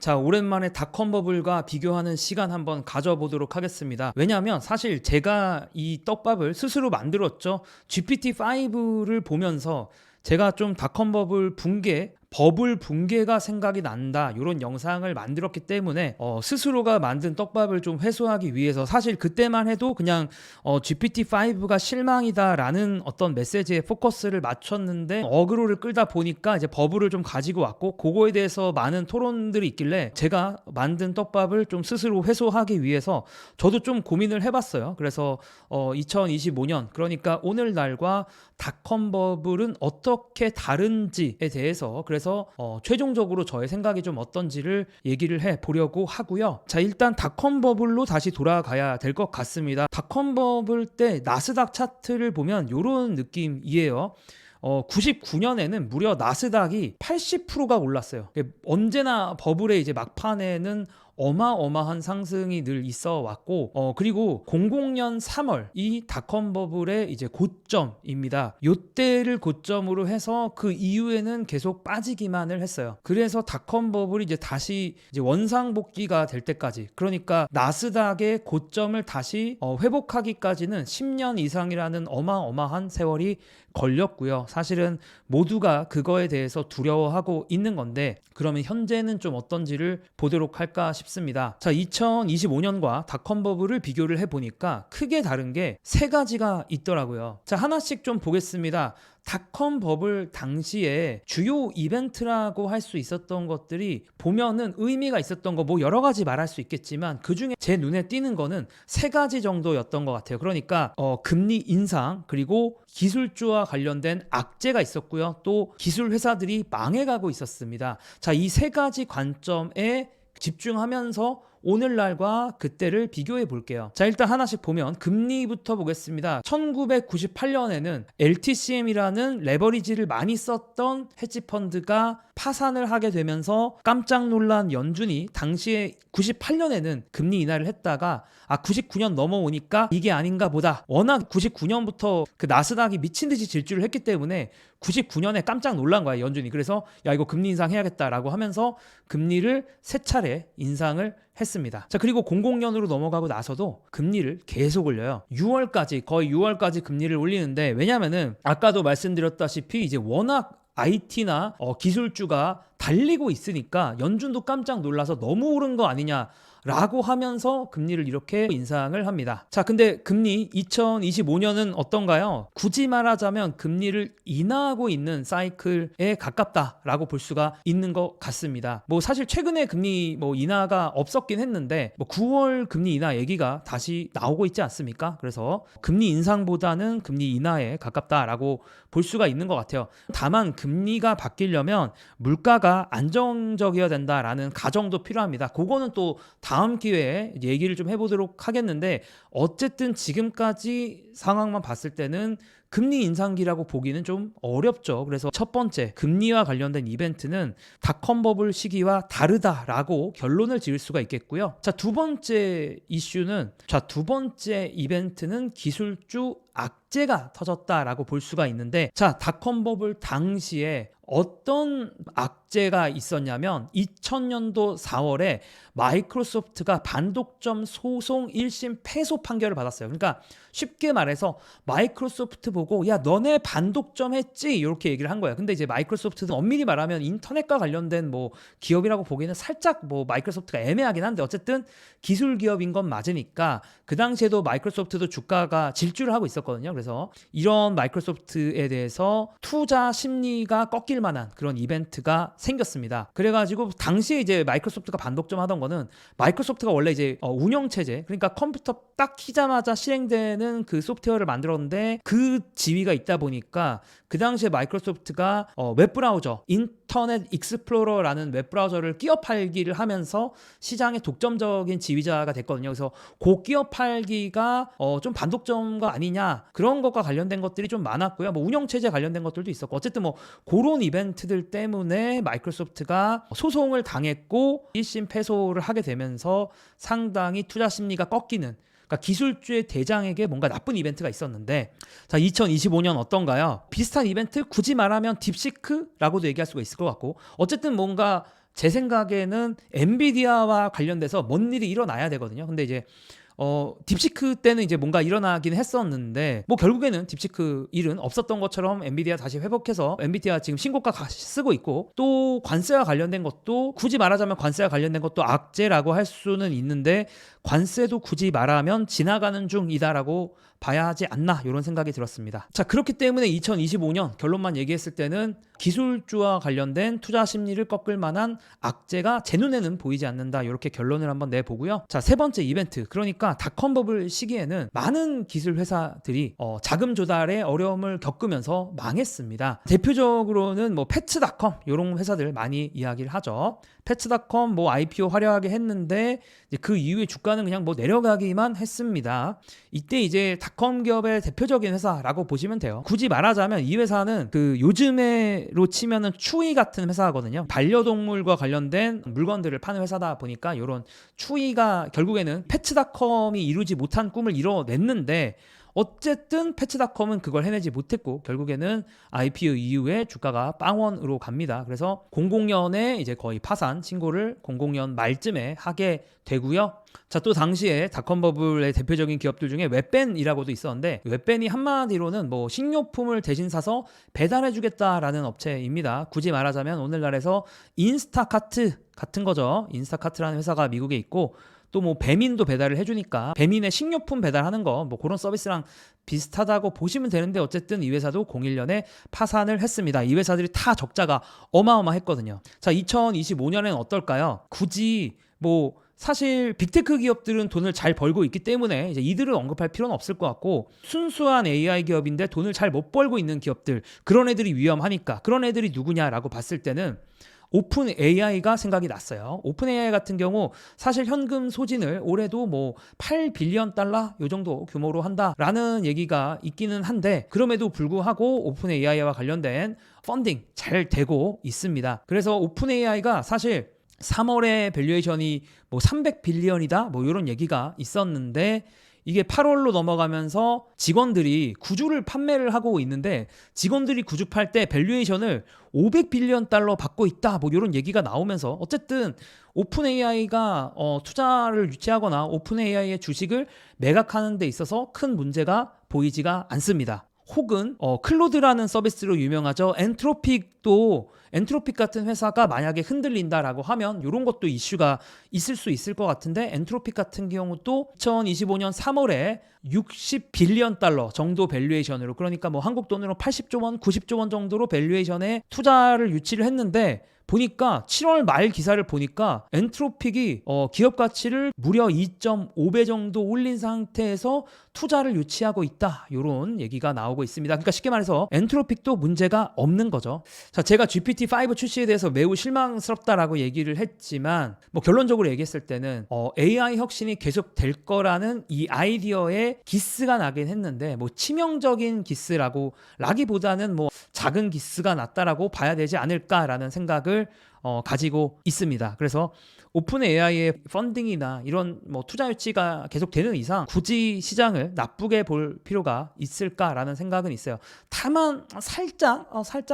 자, 오랜만에 닷컴버블과 비교하는 시간 한번 가져보도록 하겠습니다. 왜냐하면 사실 제가 이 떡밥을 스스로 만들었죠. GPT-5를 보면서 제가 좀 닷컴버블 붕괴, 버블 붕괴가 생각이 난다, 이런 영상을 만들었기 때문에 스스로가 만든 떡밥을 좀 회수하기 위해서, 사실 그때만 해도 그냥 GPT-5가 실망이다 라는 어떤 메시지에 포커스를 맞췄는데, 어그로를 끌다 보니까 이제 버블을 좀 가지고 왔고, 그거에 대해서 많은 토론들이 있길래 제가 만든 떡밥을 좀 스스로 회수하기 위해서 저도 좀 고민을 해봤어요. 그래서 2025년, 그러니까 오늘날과 닷컴버블은 어떻게 다른지에 대해서, 그래서 최종적으로 저의 생각이 좀 어떤지를 얘기를 해 보려고 하고요. 자, 일단 닷컴버블로 다시 돌아가야 될 것 같습니다. 닷컴버블 때 나스닥 차트를 보면 이런 느낌이에요. 99년에는 무려 나스닥이 80%가 올랐어요. 언제나 버블의 이제 막판에는 어마어마한 상승이 늘 있어 왔고, 그리고 00년 3월 이 닷컴 버블의 이제 고점입니다. 요때를 고점으로 해서 그 이후에는 계속 빠지기만을 했어요. 그래서 닷컴 버블이 이제 다시 이제 원상복귀가 될 때까지, 그러니까 나스닥의 고점을 다시 회복하기까지는 10년 이상이라는 어마어마한 세월이 걸렸고요. 사실은 모두가 그거에 대해서 두려워하고 있는 건데, 그러면 현재는 좀 어떤지를 보도록 할까 싶습니다. 자, 2025년과 닷컴 버블을 비교를 해보니까 크게 다른 게 세 가지가 있더라고요. 자, 하나씩 좀 보겠습니다. 닷컴 버블 당시에 주요 이벤트라고 할 수 있었던 것들이 보면은 의미가 있었던 거 뭐 여러 가지 말할 수 있겠지만, 그 중에 제 눈에 띄는 거는 세 가지 정도였던 것 같아요. 그러니까 금리 인상, 그리고 기술주와 관련된 악재가 있었고요. 또 기술 회사들이 망해가고 있었습니다. 자, 이 세 가지 관점에 집중하면서 오늘날과 그때를 비교해 볼게요. 자, 일단 하나씩 보면 금리부터 보겠습니다. 1998년에는 LTCM이라는 레버리지를 많이 썼던 헤지펀드가 파산을 하게 되면서 깜짝 놀란 연준이 당시에 98년에는 금리 인하를 했다가 99년 넘어오니까 이게 아닌가 보다. 워낙 99년부터 그 나스닥이 미친 듯이 질주를 했기 때문에 99년에 깜짝 놀란 거야, 연준이. 그래서 야, 이거 금리 인상해야겠다라고 하면서 금리를 세 차례 인상을 했습니다. 자, 그리고 00년으로 넘어가고 나서도 금리를 계속 올려요. 6월까지, 거의 6월까지 금리를 올리는데, 왜냐면은 아까도 말씀드렸다시피 이제 워낙 IT나 기술주가 달리고 있으니까 연준도 깜짝 놀라서 너무 오른 거 아니냐 라고 하면서 금리를 이렇게 인상을 합니다. 자, 근데 금리 2025년은 어떤가요? 굳이 말하자면 금리를 인하하고 있는 사이클에 가깝다라고 볼 수가 있는 것 같습니다. 뭐 사실 최근에 금리 인하가 없었긴 했는데 9월 금리 인하 얘기가 다시 나오고 있지 않습니까? 그래서 금리 인상보다는 금리 인하에 가깝다라고 볼 수가 있는 것 같아요. 다만 금리가 바뀌려면 물가가 안정적이어야 된다라는 가정도 필요합니다. 그거는 또 다음 기회에 얘기를 좀 해보도록 하겠는데, 어쨌든 지금까지 상황만 봤을 때는 금리 인상기라고 보기는 좀 어렵죠. 그래서 첫 번째, 금리와 관련된 이벤트는 닷컴 버블 시기와 다르다라고 결론을 지을 수가 있겠고요. 자, 두 번째 이벤트는 기술주 악재가 터졌다라고 볼 수가 있는데, 자, 닷컴 버블 당시에 어떤 악재가 있었냐면 2000년도 4월에 마이크로소프트가 반독점 소송 1심 패소 판결을 받았어요. 그러니까 쉽게 말해서 마이크로소프트 보고 야, 너네 반독점 했지? 이렇게 얘기를 한 거예요. 근데 이제 마이크로소프트는 엄밀히 말하면 인터넷과 관련된 기업이라고 보기에는 살짝 마이크로소프트가 애매하긴 한데, 어쨌든 기술 기업인 건 맞으니까 그 당시에도 마이크로소프트도 주가가 질주를 하고 있었거든요. 그래서 이런 마이크로소프트에 대해서 투자 심리가 꺾일 만한 그런 이벤트가 생겼습니다. 그래가지고 당시에 이제 마이크로소프트가 반독점 하던 거는, 마이크로소프트가 원래 이제 운영체제, 그러니까 컴퓨터 딱 키자마자 실행되는 그 소프트웨어를 만들었는데, 그 지위가 있다 보니까 그 당시에 마이크로소프트가 웹브라우저, 인터넷 익스플로러라는 웹브라우저를 끼어 팔기를 하면서 시장의 독점적인 지위자가 됐거든요. 그래서 그 끼어 팔기가 좀 반독점과 아니냐, 그런 것과 관련된 것들이 좀 많았고요. 운영체제 관련된 것들도 있었고, 어쨌든 그런 이벤트들 때문에 마이크로소프트가 소송을 당했고 1심 패소를 하게 되면서 상당히 투자 심리가 꺾이는, 그러니까 기술주의 대장에게 뭔가 나쁜 이벤트가 있었는데, 자, 2025년 어떤가요? 비슷한 이벤트, 굳이 말하면 딥시크라고도 얘기할 수가 있을 것 같고, 어쨌든 뭔가 제 생각에는 엔비디아와 관련돼서 뭔 일이 일어나야 되거든요. 근데 이제 딥시크 때는 이제 뭔가 일어나긴 했었는데 뭐 결국에는 딥시크 일은 없었던 것처럼 엔비디아 다시 회복해서 엔비디아 지금 신고가 쓰고 있고, 또 관세와 관련된 것도 굳이 말하자면 관세와 관련된 것도 악재라고 할 수는 있는데 관세도 굳이 말하면 지나가는 중이다라고 봐야 하지 않나, 이런 생각이 들었습니다. 자, 그렇기 때문에 2025년 결론만 얘기했을 때는 기술주와 관련된 투자 심리를 꺾을 만한 악재가 제 눈에는 보이지 않는다, 이렇게 결론을 한번 내보고요. 자, 세 번째 이벤트, 그러니까 닷컴 버블 시기에는 많은 기술 회사들이 자금 조달에 어려움을 겪으면서 망했습니다. 대표적으로는 뭐 패츠닷컴 이런 회사들 많이 이야기를 하죠. 패츠닷컴 뭐 IPO 화려하게 했는데 이제 그 이후에 주가는 그냥 뭐 내려가기만 했습니다. 이때 이제 닷컴 기업의 대표적인 회사라고 보시면 돼요. 굳이 말하자면 이 회사는 그 요즘에로 치면은 추이 같은 회사거든요. 반려동물과 관련된 물건들을 파는 회사다 보니까 이런 추이가 결국에는 패츠닷컴이 이루지 못한 꿈을 이뤄냈는데, 어쨌든 패츠닷컴은 그걸 해내지 못했고 결국에는 IPO 이후에 주가가 빵원으로 갑니다. 그래서 00년에 이제 거의 파산 신고를 00년 말쯤에 하게 되고요. 자, 또 당시에 닷컴 버블의 대표적인 기업들 중에 웹벤이라고도 있었는데, 웹벤이 한마디로는 뭐 식료품을 대신 사서 배달해 주겠다라는 업체입니다. 굳이 말하자면 오늘날에서 인스타카트 같은 거죠. 인스타카트라는 회사가 미국에 있고, 또 뭐 배민도 배달을 해주니까 배민의 식료품 배달하는 거 뭐 그런 서비스랑 비슷하다고 보시면 되는데, 어쨌든 이 회사도 01년에 파산을 했습니다. 이 회사들이 다 적자가 어마어마했거든요. 자, 2025년에는 어떨까요? 굳이 뭐 사실 빅테크 기업들은 돈을 잘 벌고 있기 때문에 이제 이들을 언급할 필요는 없을 것 같고, 순수한 AI 기업인데 돈을 잘 못 벌고 있는 기업들, 그런 애들이 위험하니까, 그런 애들이 누구냐라고 봤을 때는 오픈 AI가 생각이 났어요. 오픈 AI 같은 경우 사실 현금 소진을 올해도 뭐 8빌리언 달러 요 정도 규모로 한다라는 얘기가 있기는 한데, 그럼에도 불구하고 오픈 AI와 관련된 펀딩 잘 되고 있습니다. 그래서 오픈 AI가 사실 3월에 밸류에이션이 뭐 300빌리언이다 뭐 이런 얘기가 있었는데, 이게 8월로 넘어가면서 직원들이 구주를 판매를 하고 있는데, 직원들이 구주 팔 때 밸류에이션을 500빌리언 달러 받고 있다 뭐 이런 얘기가 나오면서, 어쨌든 오픈 AI가 투자를 유치하거나 오픈 AI의 주식을 매각하는 데 있어서 큰 문제가 보이지가 않습니다. 혹은 클로드라는 서비스로 유명하죠. 엔트로픽 같은 회사가 만약에 흔들린다라고 하면 이런 것도 이슈가 있을 수 있을 것 같은데, 엔트로픽 같은 경우도 2025년 3월에 60빌리언 달러 정도 밸류에이션으로, 그러니까 뭐 한국 돈으로 80조 원, 90조 원 정도로 밸류에이션에 투자를 유치를 했는데, 보니까 7월 말 기사를 보니까 엔트로픽이 기업 가치를 무려 2.5배 정도 올린 상태에서 투자를 유치하고 있다, 이런 얘기가 나오고 있습니다. 그러니까 쉽게 말해서 엔트로픽도 문제가 없는 거죠. 자, 제가 GPT-5 출시에 대해서 매우 실망스럽다라고 얘기를 했지만, 뭐 결론적으로 얘기했을 때는 AI 혁신이 계속 될 거라는 이 아이디어에 기스가 나긴 했는데, 뭐 치명적인 기스라고 라기보다는 뭐 작은 기스가 났다라고 봐야 되지 않을까라는 생각을 가지고 있습니다. 그래서 오픈 AI의 펀딩이나 이런 뭐 투자 유치가 계속 되는 이상 굳이 시장을 나쁘게 볼 필요가 있을까라는 생각은 있어요. 다만 살짝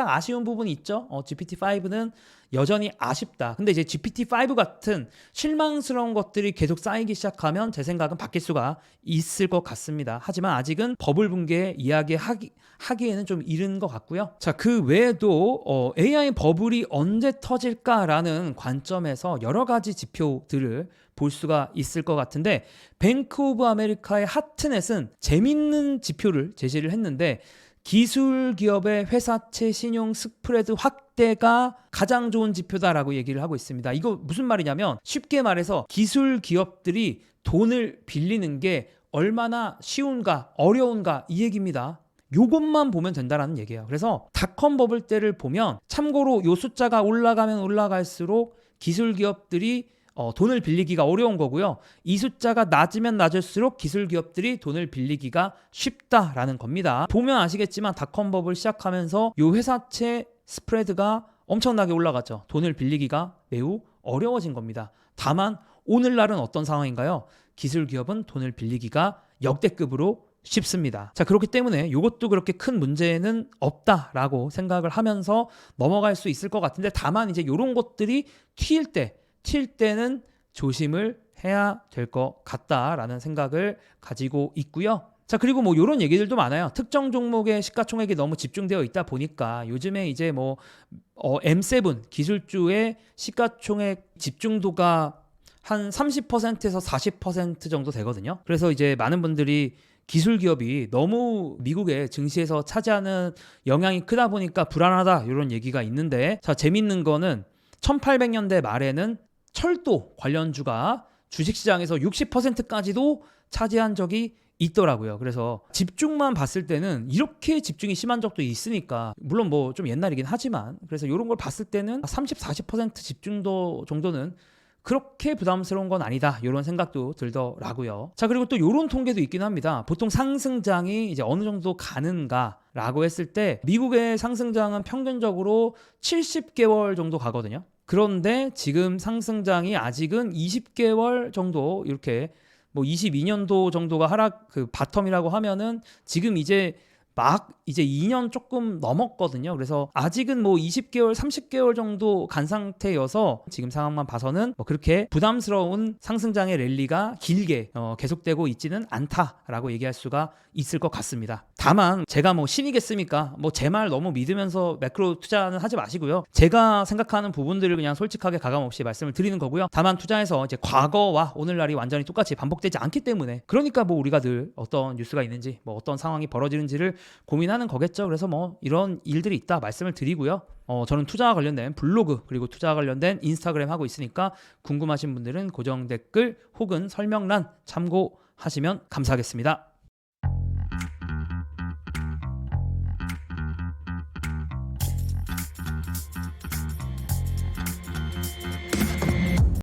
아쉬운 부분이 있죠. GPT-5는 여전히 아쉽다. 근데 이제 GPT-5 같은 실망스러운 것들이 계속 쌓이기 시작하면 제 생각은 바뀔 수가 있을 것 같습니다. 하지만 아직은 버블 붕괴 이야기하기에는 좀 이른 것 같고요. 자, 그 외에도 AI 버블이 언제 터질까라는 관점에서 여러 가지 지표들을 볼 수가 있을 것 같은데, 뱅크 오브 아메리카의 하트넷은 재밌는 지표를 제시를 했는데, 기술 기업의 회사채 신용 스프레드 확대가 가장 좋은 지표다라고 얘기를 하고 있습니다. 이거 무슨 말이냐면, 쉽게 말해서 기술 기업들이 돈을 빌리는 게 얼마나 쉬운가 어려운가 이 얘기입니다. 요것만 보면 된다라는 얘기예요. 그래서 닷컴 버블 때를 보면, 참고로 요 숫자가 올라가면 올라갈수록 기술 기업들이 돈을 빌리기가 어려운 거고요. 이 숫자가 낮으면 낮을수록 기술 기업들이 돈을 빌리기가 쉽다라는 겁니다. 보면 아시겠지만 닷컴 버블 시작하면서 요 회사채 스프레드가 엄청나게 올라갔죠. 돈을 빌리기가 매우 어려워진 겁니다. 다만 오늘날은 어떤 상황인가요? 기술 기업은 돈을 빌리기가 역대급으로 싶습니다. 자, 그렇기 때문에 이것도 그렇게 큰 문제는 없다라고 생각을 하면서 넘어갈 수 있을 것 같은데, 다만 이제 이런 것들이 튈 때는 조심을 해야 될 것 같다라는 생각을 가지고 있고요. 자, 그리고 뭐 이런 얘기들도 많아요. 특정 종목의 시가총액이 너무 집중되어 있다 보니까 요즘에 이제 뭐 M7 기술주의 시가총액 집중도가 한 30%에서 40% 정도 되거든요. 그래서 이제 많은 분들이 기술 기업이 너무 미국의 증시에서 차지하는 영향이 크다 보니까 불안하다 이런 얘기가 있는데, 자, 재밌는 거는 1800년대 말에는 철도 관련주가 주식시장에서 60%까지도 차지한 적이 있더라고요. 그래서 집중만 봤을 때는 이렇게 집중이 심한 적도 있으니까, 물론 뭐 좀 옛날이긴 하지만, 그래서 이런 걸 봤을 때는 30, 40% 집중도 정도는 그렇게 부담스러운 건 아니다 이런 생각도 들더라고요. 자, 그리고 또 이런 통계도 있긴 합니다. 보통 상승장이 이제 어느 정도 가는가라고 했을 때 미국의 상승장은 평균적으로 70개월 정도 가거든요. 그런데 지금 상승장이 아직은 20개월 정도, 이렇게 뭐 22년도 정도가 하락 그 바텀이라고 하면은 지금 이제 막 이제 2년 조금 넘었거든요. 그래서 아직은 뭐 20개월, 30개월 정도 간 상태여서 지금 상황만 봐서는 뭐 그렇게 부담스러운 상승장의 랠리가 길게 계속되고 있지는 않다라고 얘기할 수가 있을 것 같습니다. 다만 제가 뭐 신이겠습니까? 뭐 제 말 너무 믿으면서 매크로 투자는 하지 마시고요. 제가 생각하는 부분들을 그냥 솔직하게 가감없이 말씀을 드리는 거고요. 다만 투자해서 이제 과거와 오늘날이 완전히 똑같이 반복되지 않기 때문에, 그러니까 뭐 우리가 늘 어떤 뉴스가 있는지 뭐 어떤 상황이 벌어지는지를 고민하는 거겠죠. 그래서 뭐 이런 일들이 있다 말씀을 드리고요. 저는 투자와 관련된 블로그 그리고 투자와 관련된 인스타그램 하고 있으니까 궁금하신 분들은 고정 댓글 혹은 설명란 참고하시면 감사하겠습니다.